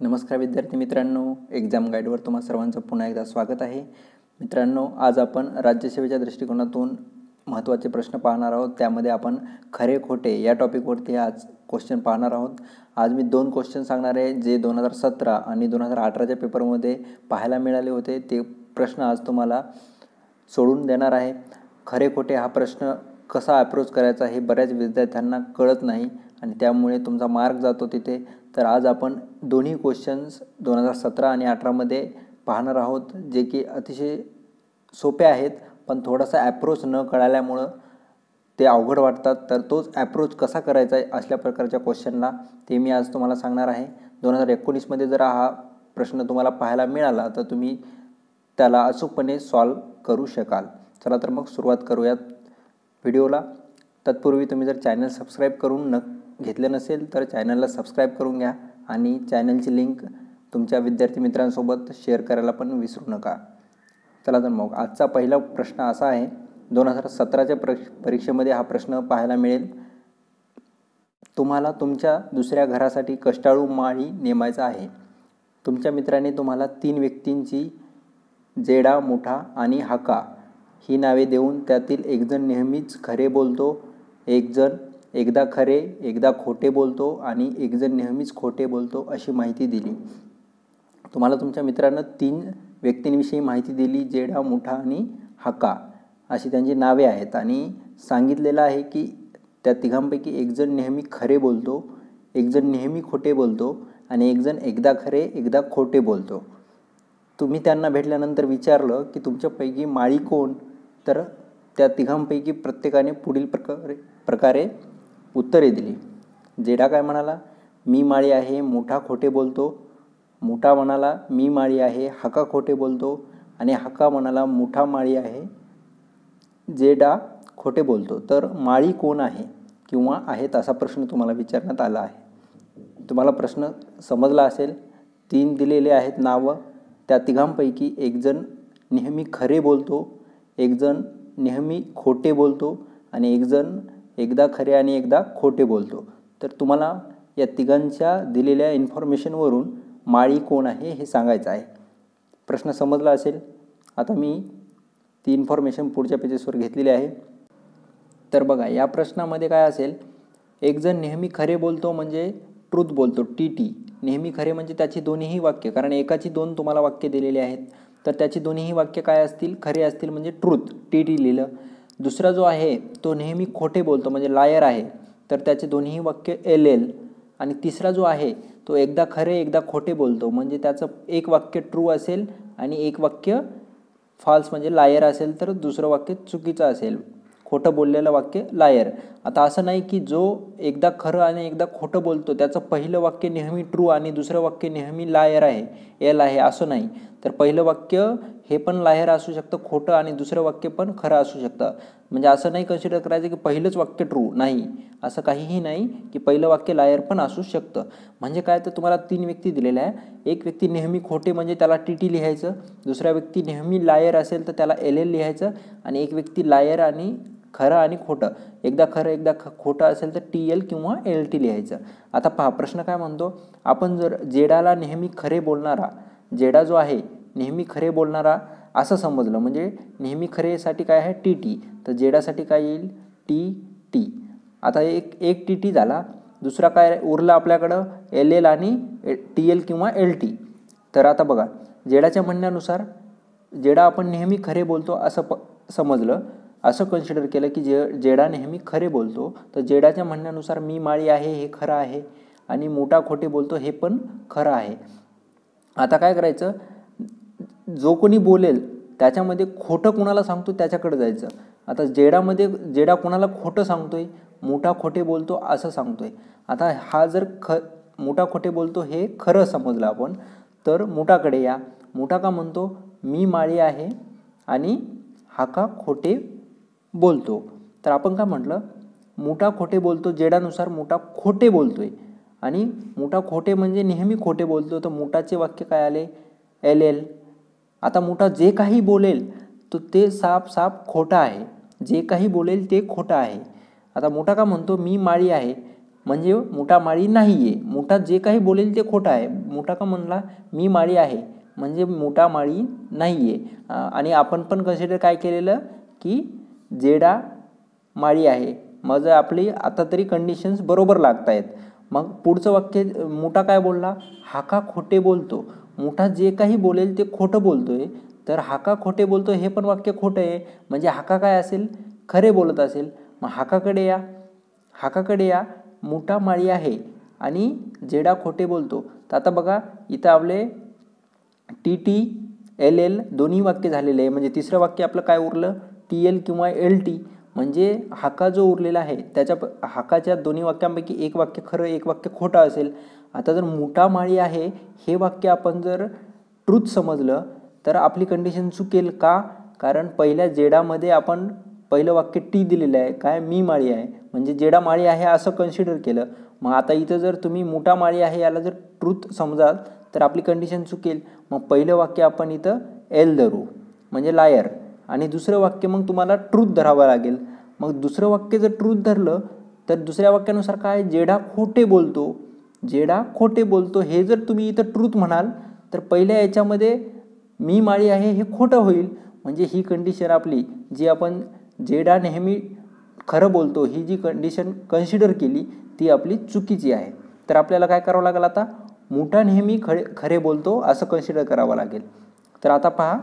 नमस्कार विद्यार्थी मित्रांनो, एक्झाम गाईडवर तुम्हा सर्वांचं पुन्हा एकदा स्वागत आहे. मित्रांनो, आज आपण राज्यसेवेच्या दृष्टिकोनातून महत्त्वाचे प्रश्न पाहणार आहोत. त्यामध्ये आपण खरे खोटे या टॉपिकवरती आज क्वेश्चन पाहणार आहोत. आज मी 2 क्वेश्चन सांगणार आहे जे 2017 आणि 2018च्या पेपरमध्ये पाहायला मिळाले होते. ते प्रश्न आज तुम्हाला सोडून देणार आहे. खरे खोटे हा प्रश्न कसा अप्रोच करायचा हे बऱ्याच विद्यार्थ्यांना कळत नाही आणि त्यामुळे तुमचा मार्क जातो तिथे. तर आज आपण दोन्ही क्वेश्चन्स 2017 आणि 18मध्ये पाहणार आहोत, जे की अतिशय सोपे आहेत, पण थोडासा ॲप्रोच न कळाल्यामुळं ते अवघड वाटतात. तर तोच ॲप्रोच कसा करायचा आहे असल्या प्रकारच्या क्वेश्चनला ते मी आज तुम्हाला सांगणार आहे. 2019मध्ये जर हा प्रश्न तुम्हाला पाहायला मिळाला तर तुम्ही त्याला अचूकपणे सॉल्व करू शकाल. चला तर मग सुरुवात करूयात व्हिडिओला. तत्पूर्वी तुम्ही जर चॅनल सबस्क्राईब करून घेतले नसेल तर चॅनलला सबस्क्राईब करून घ्या आणि चॅनलची लिंक तुमच्या विद्यार्थी मित्रांसोबत शेअर करायला पण विसरू नका. चला तर मग आजचा पहिला प्रश्न असा आहे. 2017च्या परीक्षेमध्ये हा प्रश्न पाहायला मिळेल. तुम्हाला तुमच्या दुसऱ्या घरासाठी कष्टाळू माळी नेमायचा आहे. तुमच्या मित्राने तुम्हाला 3 व्यक्तींची जेडा, मुठा आणि हाका ही नावे देऊन त्यातील एकजण नेहमीच खरे बोलतो, एकजण एकदा खरे एकदा खोटे बोलतो आणि एकजण नेहमीच खोटे बोलतो अशी माहिती दिली. तुम्हाला तुमच्या मित्रानं 3 व्यक्तींविषयी माहिती दिली. जेडा, मुठा आणि हाका अशी त्यांची नावे आहेत आणि सांगितलेलं आहे की त्या तिघांपैकी एकजण नेहमी खरे बोलतो, एकजण नेहमी खोटे बोलतो आणि एकजण एकदा खरे एकदा खोटे बोलतो. तुम्ही त्यांना भेटल्यानंतर विचारलं की तुमच्यापैकी माळी कोण, तर त्या तिघांपैकी प्रत्येकाने पुढील प्रकारे उत्तरे दिली. जेडा काय म्हणाला, मी माळी आहे, मुठा खोटे बोलतो. मुठा म्हणाला, मी माळी आहे, हाका खोटे बोलतो. आणि हाका म्हणाला, मुठा माळी आहे, जेडा खोटे बोलतो. तर माळी कोण आहे किंवा आहेत असा प्रश्न तुम्हाला विचारण्यात आला आहे. तुम्हाला प्रश्न समजला असेल. 3 दिलेले आहेत नावं. त्या तिघांपैकी एकजण नेहमी खरे बोलतो, एकजण नेहमी खोटे बोलतो आणि एकजण एकदा खरे आणि एकदा खोटे बोलतो. तर तुम्हाला या तिघांच्या दिलेल्या इन्फॉर्मेशनवरून माळी कोण आहे हे सांगायचं आहे. प्रश्न समजला असेल. आता मी ती इन्फॉर्मेशन पुढच्या पेजेसवर घेतलेली आहे. तर बघा, या प्रश्नामध्ये काय असेल, एकजण नेहमी खरे बोलतो म्हणजे ट्रूथ बोलतो, TT. नेहमी खरे म्हणजे त्याची दोन्हीही वाक्य, कारण एकाची 2 तुम्हाला वाक्य दिलेली आहेत, तर त्याची दोन्हीही वाक्य काय असतील, खरे असतील म्हणजे ट्रूथ, TT लिहिलं. दुसरा जो आहे तो नेहमी खोटे बोलतो म्हणजे लायर आहे, तर त्याचे दोन्हीही वाक्य LL. आणि तिसरा जो आहे तो एकदा खरे एकदा खोटे बोलतो म्हणजे त्याचं एक वाक्य ट्रू असेल आणि एक वाक्य फॉल्स म्हणजे लायर असेल, तर दुसरं वाक्य चुकीचं असेल, खोटं बोललेलं वाक्य लायर. आता असं नाही की जो एकदा खरं आणि एकदा खोटं बोलतो त्याचं पहिलं वाक्य नेहमी ट्रू आणि दुसरं वाक्य नेहमी लायर आहे, L आहे, असं नाही. तर पहिलं वाक्य हे पण लायर असू शकतं खोटं आणि दुसरं वाक्य पण खरं असू शकतं. म्हणजे असं नाही कन्सिडर करायचं की पहिलंच वाक्य ट्रू, नाही, असं काहीही नाही की पहिलं वाक्य लायर पण असू शकतं. म्हणजे काय, तर तुम्हाला 3 व्यक्ती दिलेल्या आहे. एक व्यक्ती नेहमी खोटे म्हणजे त्याला TT लिहायचं, दुसरा व्यक्ती नेहमी लायर असेल तर त्याला LL लिहायचं आणि एक व्यक्ती लायर आणि खरं आणि खोटं, एकदा खरं एकदा खोटं असेल तर TL किंवा LT लिहायचं. आता पहा, प्रश्न काय म्हणतो, आपण जर जेडाला नेहमी खरे बोलणारा, जेडा जो आहे नेहमी खरे बोलणारा असं समजलं म्हणजे नेहमी खरेसाठी काय आहे, TT. तर जेडासाठी काय येईल, TT. आता एक TT झाला. दुसरा काय उरला आपल्याकडं, LL आणि TL किंवा LT. तर आता बघा, जेडाच्या म्हणण्यानुसार जेडा आपण नेहमी खरे बोलतो असं समजलं, असं कन्सिडर केलं की जेडा नेहमी खरे बोलतो. तर जेडाच्या म्हणण्यानुसार मी माळी आहे हे खरं आहे आणि मोठा खोटे बोलतो हे पण खरं आहे. आता काय करायचं, जो कोणी बोलेल त्याच्यामध्ये खोटं कुणाला सांगतो त्याच्याकडे जायचं. आता जेडा कुणाला खोटं सांगतोय, मोठा खोटे बोलतो असं सांगतोय. आता हा जर मोठा खोटे बोलतो हे खरं समजलं आपण, तर मोठाकडे या. मोठा का म्हणतो, मी माळी आहे आणि हाका खोटे बोलतो. तर आपण काय म्हटलं, मोठा खोटे बोलतो, जेडानुसार मोठा खोटे बोलतोय आणि मोठा खोटे म्हणजे नेहमी खोटे बोलतो. तर मोठाचे वाक्य काय आले, LL. आता मोठा जे काही बोलेल तो ते साफ खोटं आहे, जे काही बोलेल ते खोटं आहे. आता मोठा का म्हणतो, मी माळी आहे, म्हणजे मोठा माळी नाही आहे. मोठा जे काही बोलेल ते खोटं आहे. मोठा का म्हणला मी माळी आहे म्हणजे मोठा माळी नाही आहे. आणि आपण पण कन्सिडर काय केलेलं की जेडा माळी आहे. मग आपली आता तरी कंडिशन्स बरोबर लागत आहेत. मग पुढचं वाक्य मोठा काय बोलला, हाका खोटे बोलतो. मोठा जे काही बोलेल ते खोटं बोलतोय, तर हाका खोटे बोलतो हे पण वाक्य खोटं आहे. म्हणजे हाका काय असेल, खरे बोलत असेल. मग हाकाकडे या मोठा माळी आहे आणि जेडा खोटे बोलतो. तर आता बघा इथं आपले TT LL दोन्ही वाक्य झालेले आहे. म्हणजे तिसरं वाक्य आपलं काय उरलं, TL किंवा LT. म्हणजे हाका जो उरलेला आहे त्याच्या हाकाच्या दोन्ही वाक्यांपैकी एक वाक्य खरं एक वाक्य खोटं असेल. आता जर मोठा माळी आहे हे वाक्य आपण जर ट्रूथ समजलं तर आपली कंडिशन चुकेल का, कारण पहिल्या जेडामध्ये आपण पहिलं वाक्य टी दिलेलं आहे, काय मी माळी आहे म्हणजे जेडा माळी आहे असं कन्सिडर केलं. मग आता इथं जर तुम्ही मोठा माळी आहे याला जर ट्रूथ समजाल तर आपली कंडिशन चुकेल. मग पहिलं वाक्य आपण इथं एल धरू म्हणजे लायर, आणि दुसरं वाक्य मग तुम्हाला ट्रूथ धरावं लागेल. मग दुसरं वाक्य जर ट्रूथ धरलं तर दुसऱ्या वाक्यानुसार काय, जेडा खोटे बोलतो हे जर तुम्ही इथं ट्रूथ म्हणाल तर पहिल्या याच्यामध्ये मी माळी आहे हे खोटं होईल. म्हणजे ही कंडिशन आपली जी आपण जेडा नेहमी खरं बोलतो ही जी कंडिशन कन्सिडर केली ती आपली चुकीची आहे. तर आपल्याला काय करावं लागेल, आता मोठा नेहमी खरे बोलतो असं कन्सिडर करावं लागेल. तर आता पहा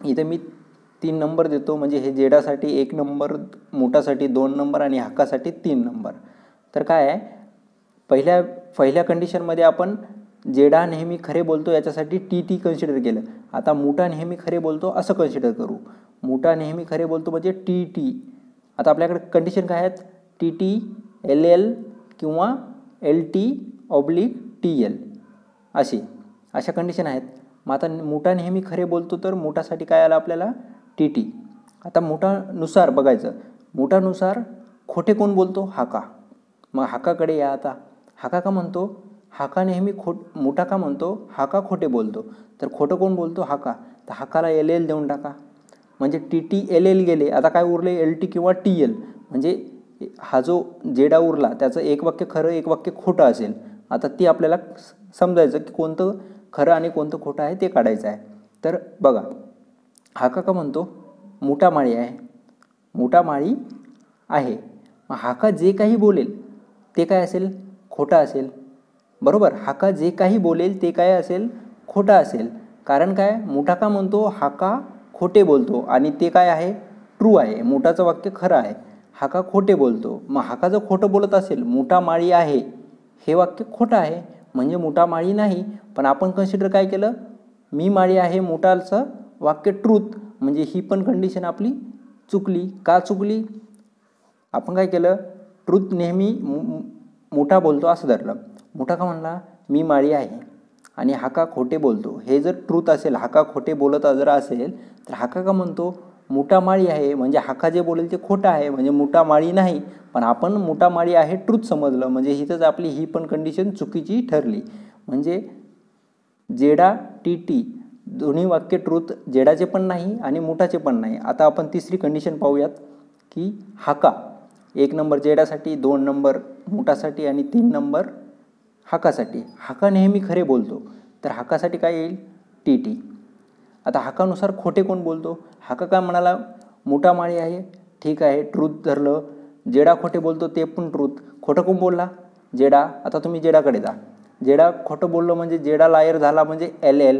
इथं मी 3 नंबर देतो. म्हणजे हे जेडासाठी 1 नंबर, मोठासाठी 2 नंबर आणि हाकासाठी 3 नंबर. तर काय आहे, पहिल्या कंडिशनमध्ये आपण जेडा नेहमी खरे बोलतो याच्यासाठी TT कन्सिडर केलं. आता मोठा नेहमी खरे बोलतो असं कन्सिडर करू. मोठा नेहमी खरे बोलतो म्हणजे TT. आता आपल्याकडे कंडिशन काय आहेत, TT LL किंवा LT/TL अशा कंडिशन आहेत. मग आता मोठा नेहमी खरे बोलतो तर मोठासाठी काय आलं आपल्याला TT. आता मोठानुसार बघायचं, मोठानुसार खोटे कोण बोलतो, हाका. मग हाकाकडे या. आता हाका का म्हणतो, हाका नेहमी मोठा का म्हणतो, हाका खोटे बोलतो. तर खोटं कोण बोलतो, हाका. तर हाकाला LL देऊन टाका म्हणजे TT LL गेले. आता काय उरले, LT किंवा TL. म्हणजे हा जो जेडा उरला त्याचं एक वाक्य खरं एक वाक्य खोटं असेल. आता ती आपल्याला समजायचं की कोणतं खरं आणि कोणतं खोटं आहे ते काढायचं आहे. तर बघा हाका का म्हणतो, मोठा माळी आहे. मग हाका जे काही बोलेल ते काय असेल, खोटं असेल. बरोबर, हाका जे काही बोलेल ते काय असेल, खोटं असेल. कारण काय, मोठा का म्हणतो हाका खोटे बोलतो आणि ते काय आहे, ट्रू आहे. मोठाचं वाक्य खरं आहे, हाका खोटे बोलतो. मग हाका जर खोटं बोलत असेल, मोठा माळी आहे हे वाक्य खोटं आहे म्हणजे मोठा माळी नाही. पण आपण कन्सिडर काय केलं, मी माळी आहे मोठाचं वाक्य ट्रूथ. म्हणजे ही पण कंडिशन आपली चुकली. का चुकली, आपण काय केलं, ट्रूथ नेहमी मोठा बोलतो असं धरलं. मोठा का म्हणला मी माळी आहे आणि हाका खोटे बोलतो. हे जर ट्रूथ असेल, हाका खोटे बोलत जर असेल तर हाका का म्हणतो मोठा माळी आहे म्हणजे हाका जे बोलेल ते खोटं आहे म्हणजे मोठा माळी नाही. पण आपण मोठा माळी आहे ट्रूथ समजलं म्हणजे हिथंच आपली ही पण कंडिशन चुकीची ठरली. म्हणजे जेडा TT दोन्ही वाक्य ट्रूथ, जेडाचे पण नाही आणि मोठाचे पण नाही. आता आपण तिसरी कंडिशन पाहूयात की हाका 1 नंबर जेडासाठी, 2 नंबर मोठासाठी आणि 3 नंबर हाकासाठी. हाका नेहमी खरे बोलतो तर हाकासाठी काय येईल, TT. आता हाकानुसार खोटे कोण बोलतो, हाका काय म्हणाला मोठा माळी आहे, ठीक आहे ट्रूथ धरलं. जेडा खोटे बोलतो ते पण ट्रूथ. खोटं कोण बोलला, जेडा. आता तुम्ही जेडाकडे जा. जेडा खोटं बोललो म्हणजे जेडा लायर झाला म्हणजे LL.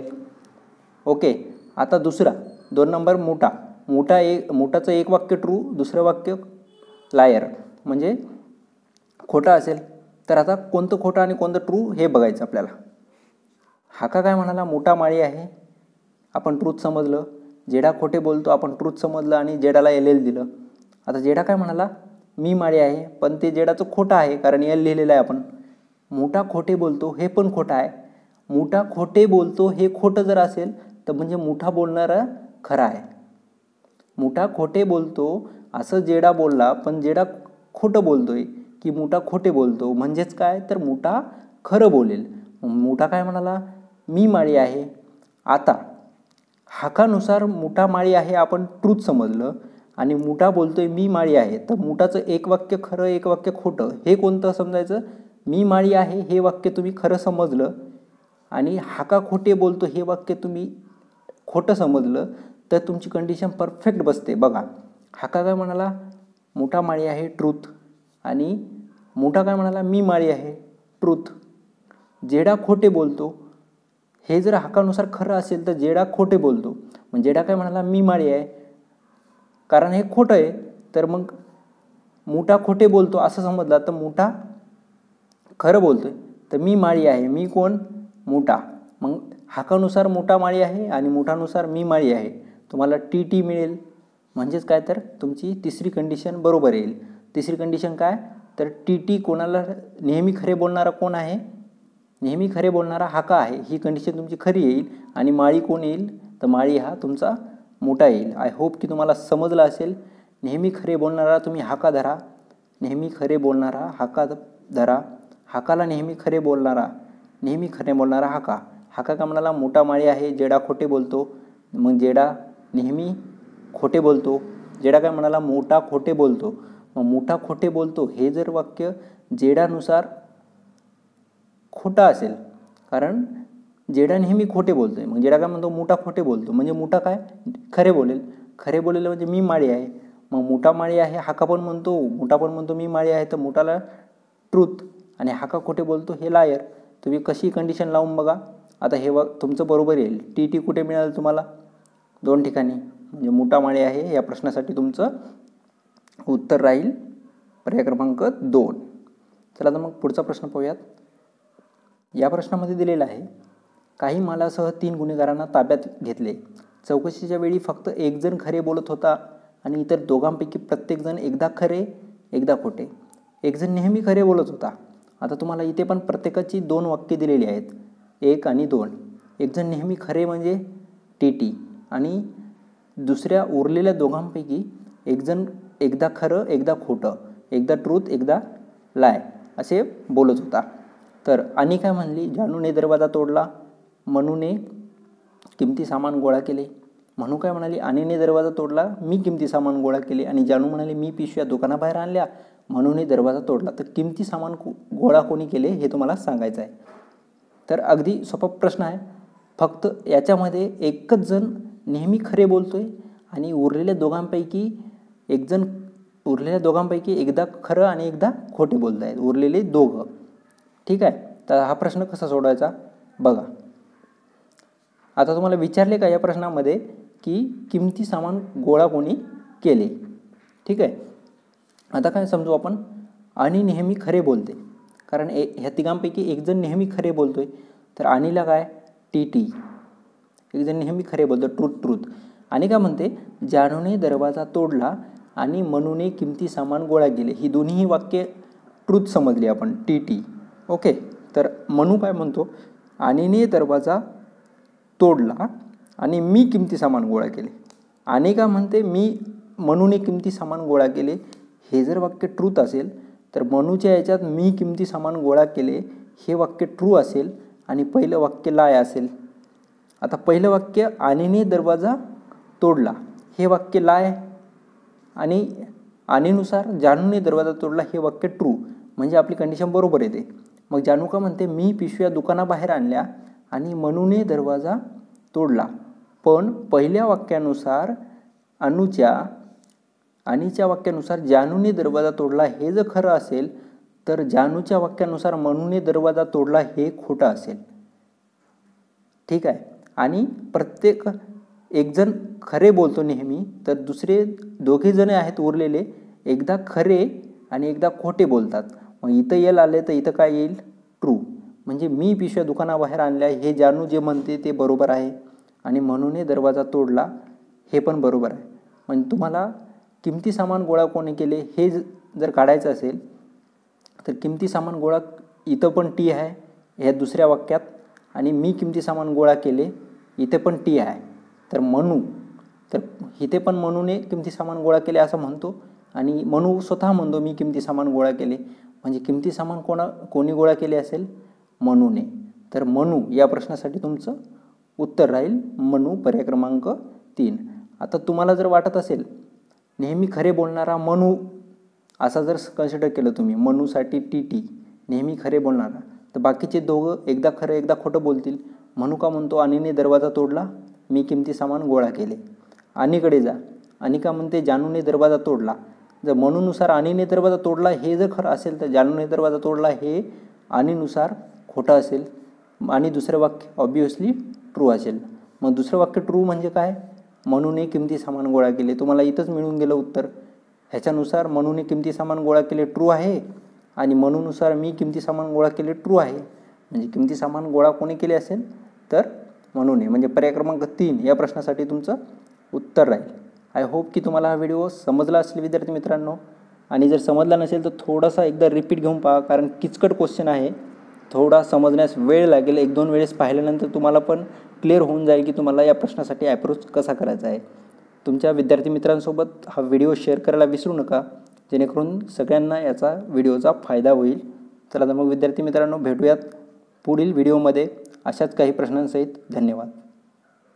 ओके. आता दुसरा 2 नंबर मोठाचं एक वाक्य ट्रू, दुसरं वाक्य लायर म्हणजे खोटं असेल. तर आता कोणतं खोटं आणि कोणतं ट्रू हे बघायचं आपल्याला. हाका काय म्हणाला, मोठा माळी आहे, आपण ट्रूथ समजलं. जेडा खोटे बोलतो आपण ट्रूथ समजलं आणि जेडाला LL दिलं. आता जेडा काय म्हणाला, मी माळी आहे, पण ते जेडाचं खोटं आहे कारण L लिहिलेलं आहे आपण. मोठा खोटे बोलतो हे पण खोटं आहे. मोठा खोटे बोलतो हे खोटं जर असेल तर म्हणजे मोठा बोलणारा खरा आहे. मोठा खोटे बोलतो असं जेडा बोलला पण जेडा खोटं बोलतोय की मोठा खोटे बोलतो म्हणजेच काय, तर मोठा खरं बोलेल. मोठा काय म्हणाला, मी माळी आहे. आता हाकानुसार मोठा माळी आहे आपण ट्रूथ समजलं आणि मुठा बोलतोय मी माळी आहे, तर मुठाचं एक वाक्य खरं एक वाक्य खोटं हे कोणतं समजायचं? मी माळी आहे हे वाक्य तुम्ही खरं समजलं आणि हाका खोटे बोलतो हे वाक्य तुम्ही खोटं समजलं तर तुमची कंडिशन परफेक्ट बसते. बघा, हाका काय म्हणाला? मुठा माळी आहे, ट्रूथ. आणि मुठा काय म्हणाला? मी माळी आहे, ट्रूथ. जेडा खोटे बोलतो हे जर हाकानुसार खरं असेल तर जेडा खोटे बोलतो. मग जेडा काय म्हणाला? मी माळी आहे, कारण हे खोटं आहे. तर मग मुठा खोटे बोलतो असं समजला तर मुठा खरं बोलतोय. तर मी माळी आहे, मी कोण? मुठा. मग हाकानुसार मुठा माळी आहे आणि मुठानुसार मी माळी आहे. तुम्हाला टी मिळेल. म्हणजेच काय, तर तुमची तिसरी कंडिशन बरोबर येईल. तिसरी कंडिशन काय, तर टी कोणाला नेहमी खरे बोलणारा कोण आहे? नेहमी खरे बोलणारा हाका आहे. ही कंडिशन तुमची खरी येईल. आणि माळी कोण येईल? तर माळी हा तुमचा मुठा येईल. आय होप की तुम्हाला समजलं असेल. नेहमी खरे बोलणारा तुम्ही हाका धरा, नेहमी खरे बोलणारा हाका धरा. हाकाला नेहमी खरे बोलणारा हाका. हाका का म्हणाला? मोठा माळी आहे, जेडा खोटे बोलतो. मग जेडा नेहमी खोटे बोलतो. जेडा काय म्हणाला? मोठा खोटे बोलतो. मग मोठा खोटे बोलतो हे जर वाक्य जेडानुसार खोटा असेल, कारण जेडा नेहमी खोटे बोलतोय. मग जेडा काय म्हणतो? मोठा खोटे बोलतो. म्हणजे मोठा काय? खरे बोलेल. खरे बोलेल म्हणजे मी माळी आहे. मग मोठा माळी आहे हाका पण म्हणतो, मोठा पण म्हणतो मी माळी आहे, तर मोठाला ट्रूथ आणि हाका खोटे बोलतो हे लायर. तुम्ही कशी कंडिशन लावून बघा. आता हे तुमचं बरोबर येईल. टी कुठे मिळालं तुम्हाला? 2 ठिकाणी. म्हणजे मोठा माळी आहे या प्रश्नासाठी तुमचं उत्तर राहील पर्याय क्रमांक 2. चला तर मग पुढचा प्रश्न पाहूयात. या प्रश्नामध्ये दिलेला आहे, काही मालासह 3 गुन्हेगारांना ताब्यात घेतले. चौकशीच्या वेळी फक्त एक जण खरे बोलत होता आणि इतर दोघांपैकी प्रत्येकजण एकदा खरे एकदा खोटे. एक जण नेहमी खरे बोलत होता. आता तुम्हाला इथे पण प्रत्येकाची 2 वाक्य दिलेली आहेत, 1 आणि 2. एक जण नेहमी खरे म्हणजे टी आणि दुसऱ्या उरलेल्या दोघांपैकी एक जण एकदा खरं एकदा खोटं, एकदा ट्रूथ एकदा लाय असे बोलत होता. तर आणि काय म्हणली? जानूने दरवाजा तोडला, मनूने किमती सामान गोळा केले. मनू काय म्हणाली? आणीने दरवाजा तोडला, मी किमती सामान गोळा केले. आणि जानू म्हणाले मी पिशव्या दुकानाबाहेर आणल्या, मनूने दरवाजा तोडला. तर किमती सामान गोळा कोणी केले हे तुम्हाला सांगायचं आहे. तर अगदी सोपा प्रश्न आहे. फक्त याच्यामध्ये एकच जण नेहमी खरे बोलतोय आणि उरलेल्या दोघांपैकी एकदा खरं आणि एकदा खोटे बोलत आहेत, उरलेले दोघं. ठीक आहे. तर हा प्रश्न कसा सोडवायचा बघा. आता तुम्हाला विचारले का या प्रश्नामध्ये की किमती सामान गोळा कोणी केले? ठीक आहे. आता काय समजू आपण? आणि नेहमी खरे बोलते, कारण ह्या तिघांपैकी एक जण नेहमी खरे बोलतोय. तर आणीला काय? टी एक जण नेहमी खरे बोलतो, ट्रूथ. आणि काय म्हणते? जानूने दरवाजा तोडला आणि मनूने किमती सामान गोळा केले. ही दोन्ही वाक्य ट्रूथ समजली आपण, टी. ओके. तर मनू काय म्हणतो? आणीने दरवाजा तोडला आणि मी किमती सामान गोळा केले. आणि काय म्हणते? मनूने किमती सामान गोळा केले. हे जर वाक्य ट्रूथ असेल तर मनूच्या याच्यात मी किमती सामान गोळा केले हे वाक्य ट्रू असेल आणि पहिलं वाक्य लाय असेल. आता पहिलं वाक्य आणीने दरवाजा तोडला हे वाक्य लाय आणि आणीनुसार जानूने दरवाजा तोडला हे वाक्य ट्रू. म्हणजे आपली कंडिशन बरोबर येते. मग जानू का म्हणते? मी पिशव्या दुकानाबाहेर आणल्या आणि मनूने दरवाजा तोडला. पण पहिल्या वाक्यानुसार आणीच्या वाक्यानुसार जानूने दरवाजा तोडला हे जर खरं असेल तर जानूच्या वाक्यानुसार मनूने दरवाजा तोडला हे खोटं असेल. ठीक आहे. आणि प्रत्येक एक जण खरे बोलतो नेहमी, तर दुसरे दोघे जण आहेत उरलेले एकदा खरे आणि एकदा खोटे बोलतात. मग इथं येल आले तर इथं काय येईल? ट्रू. म्हणजे मी पिशव्या दुकानाबाहेर आणल्या हे जानू जे म्हणते ते बरोबर आहे आणि मनूने दरवाजा तोडला हे पण बरोबर आहे. म्हणजे तुम्हाला किमती सामान गोळा कोणी केले हे जर काढायचं असेल तर किमती सामान गोळा इथं पण टी आहे ह्या दुसऱ्या वाक्यात, आणि मी किमती सामान गोळा केले इथे पण टी आहे. तर मनू, तर इथे पण मनूने किमती सामान गोळा केले असं म्हणतो आणि मनू स्वतः म्हणतो मी किमती सामान गोळा केले. म्हणजे किमती सामान कोणी गोळा केले असेल? मनूने. तर मनू या प्रश्नासाठी तुमचं उत्तर राहील मनू, पर्याय क्रमांक 3. आता तुम्हाला जर वाटत असेल नेहमी खरे बोलणारा मनू असा जर कन्सिडर केलं तुम्ही, मनूसाठी टी नेहमी खरे बोलणारा, तर बाकीचे दोघं एकदा खरं एकदा खोटं बोलतील. मनू का म्हणतो अनिने दरवाजा तोडला, मी किमती सामान गोळा केले. अनिकडे जा, आणि का म्हणते जानूने दरवाजा तोडला. जर मनूनुसार अनिने दरवाजा तोडला हे जर खरं असेल तर जानूने दरवाजा तोडला हे अनिनुसार खोटं असेल आणि दुसरं वाक्य ऑब्वियसली ट्रू असेल. मग दुसरं वाक्य ट्रू म्हणजे काय, मनूने किमती सामान गोळा केले. तुम्हाला इथंच मिळून गेलं उत्तर. ह्याच्यानुसार मनूने किमती सामान गोळा केले ट्रू आहे आणि मनूनुसार मी किमती सामान गोळा केले ट्रू आहे. म्हणजे किमती सामान गोळा कोणी केले असेल तर मनूने. म्हणजे पर्याय क्रमांक 3 या प्रश्नासाठी तुमचं उत्तर राहील. आय होप की तुम्हाला हा व्हिडिओ समजला असेल विद्यार्थी मित्रांनो. आणि जर समजला नसेल तर थोडासा एकदा रिपीट घेऊन पहा, कारण किचकट क्वेश्चन आहे. थोडा समजण्यास वेळ लागेल. 1-2 वेळेस पाहिल्यानंतर तुम्हाला पण क्लिअर होऊन जाईल की तुम्हाला या प्रश्नासाठी ॲप्रोच कसा करायचा आहे. तुमच्या विद्यार्थी मित्रांसोबत हा व्हिडिओ शेअर करायला विसरू नका, जेणेकरून सगळ्यांना याचा व्हिडिओचा फायदा होईल. चला तर मग विद्यार्थी मित्रांनो, भेटूयात पुढील व्हिडिओमध्ये अशाच काही प्रश्नांसहित. धन्यवाद.